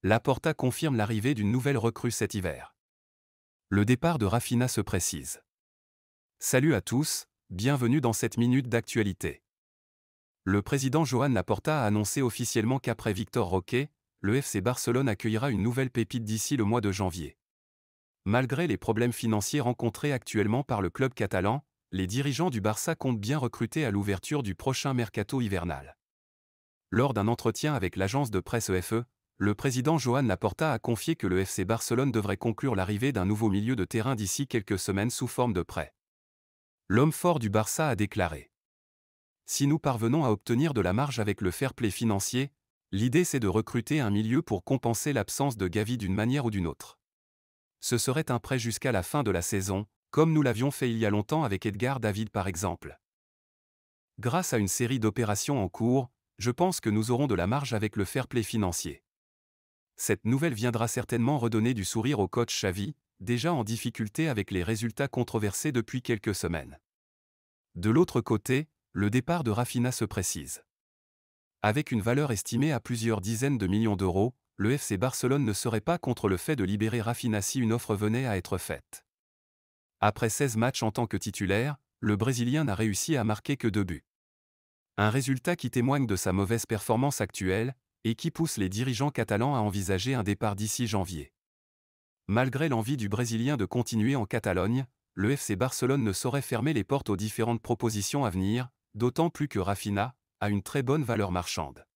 Laporta confirme l'arrivée d'une nouvelle recrue cet hiver. Le départ de Raphinha se précise. Salut à tous, bienvenue dans cette minute d'actualité. Le président Joan Laporta a annoncé officiellement qu'après Victor Roque, le FC Barcelone accueillera une nouvelle pépite d'ici le mois de janvier. Malgré les problèmes financiers rencontrés actuellement par le club catalan, les dirigeants du Barça comptent bien recruter à l'ouverture du prochain mercato hivernal. Lors d'un entretien avec l'agence de presse EFE, le président Joan Laporta a confié que le FC Barcelone devrait conclure l'arrivée d'un nouveau milieu de terrain d'ici quelques semaines sous forme de prêt. L'homme fort du Barça a déclaré: si nous parvenons à obtenir de la marge avec le fair play financier, l'idée c'est de recruter un milieu pour compenser l'absence de Gavi d'une manière ou d'une autre. Ce serait un prêt jusqu'à la fin de la saison, comme nous l'avions fait il y a longtemps avec Edgar David par exemple. Grâce à une série d'opérations en cours, je pense que nous aurons de la marge avec le fair play financier. Cette nouvelle viendra certainement redonner du sourire au coach Xavi, déjà en difficulté avec les résultats controversés depuis quelques semaines. De l'autre côté, le départ de Raphinha se précise. Avec une valeur estimée à plusieurs dizaines de millions d'euros, le FC Barcelone ne serait pas contre le fait de libérer Raphinha si une offre venait à être faite. Après 16 matchs en tant que titulaire, le Brésilien n'a réussi à marquer que 2 buts. Un résultat qui témoigne de sa mauvaise performance actuelle, et qui pousse les dirigeants catalans à envisager un départ d'ici janvier. Malgré l'envie du Brésilien de continuer en Catalogne, le FC Barcelone ne saurait fermer les portes aux différentes propositions à venir, d'autant plus que Raphinha a une très bonne valeur marchande.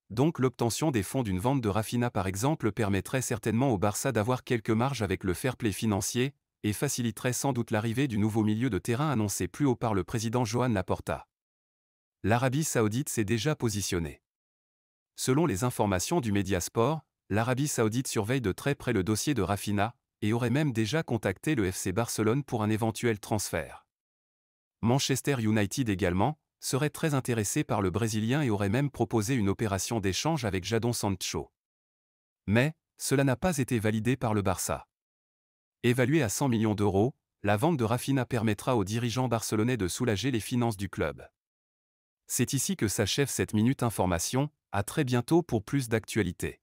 Donc l'obtention des fonds d'une vente de Raphinha par exemple permettrait certainement au Barça d'avoir quelques marges avec le fair play financier, et faciliterait sans doute l'arrivée du nouveau milieu de terrain annoncé plus haut par le président Joan Laporta. L'Arabie Saoudite s'est déjà positionnée. Selon les informations du Mediasport, l'Arabie Saoudite surveille de très près le dossier de Raphinha, et aurait même déjà contacté le FC Barcelone pour un éventuel transfert. Manchester United également serait très intéressé par le Brésilien et aurait même proposé une opération d'échange avec Jadon Sancho. Mais, cela n'a pas été validé par le Barça. Évaluée à 100 millions d'euros, la vente de Raphinha permettra aux dirigeants barcelonais de soulager les finances du club. C'est ici que s'achève cette minute information, à très bientôt pour plus d'actualités.